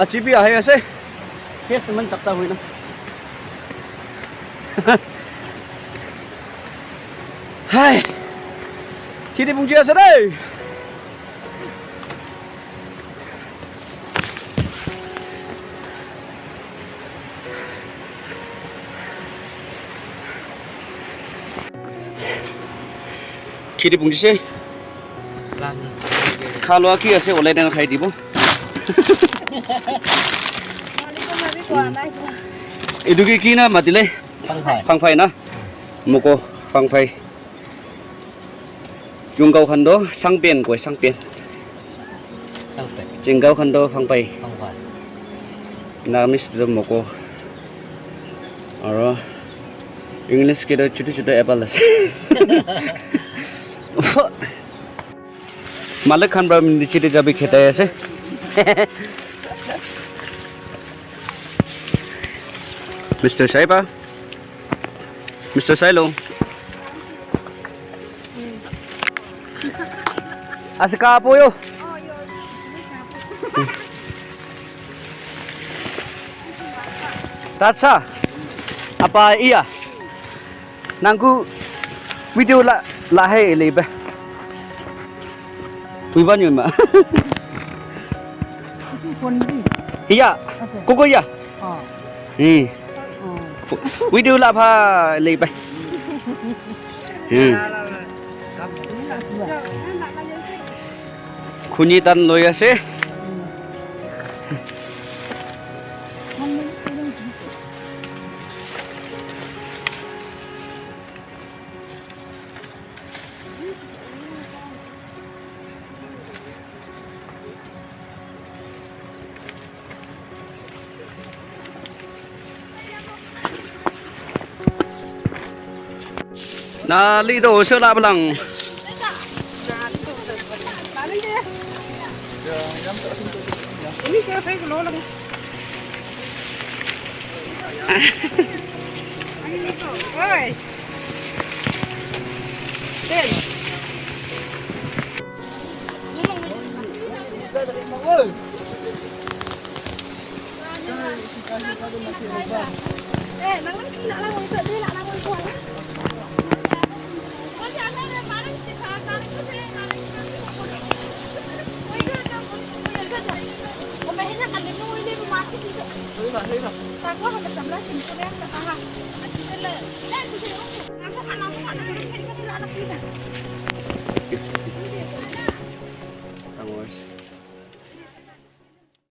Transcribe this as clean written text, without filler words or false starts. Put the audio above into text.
Achibi ahai ase. Yes, man takta hui na. Hai. Kini bungji ase deh. Kini bungji se. Kalau aki ase oleh dengan khai dibo. Itu kina mati le. Pangpai na. Muko pangpai. Junggau khando sangpian koi sangpian. Jenggau khando pangpai. Namis itu muko. Aro English kira cuti-cuti ebalas. Malak khan bra min dichite jabe khetai ase. Mr. Saiba. Mr. Sailong. Asika po yo. Tatsa. Apa iya? Nangku video lahir lebe. Wiban yo ma. Iya. Koko iya. Video lah apa lebe. Kunyitan loya se. Nah, lido sela belang. Ini siapa yang keluar lagi? Oi. Ten. Nangan kina lang ito, di lang lang ko. Tangos.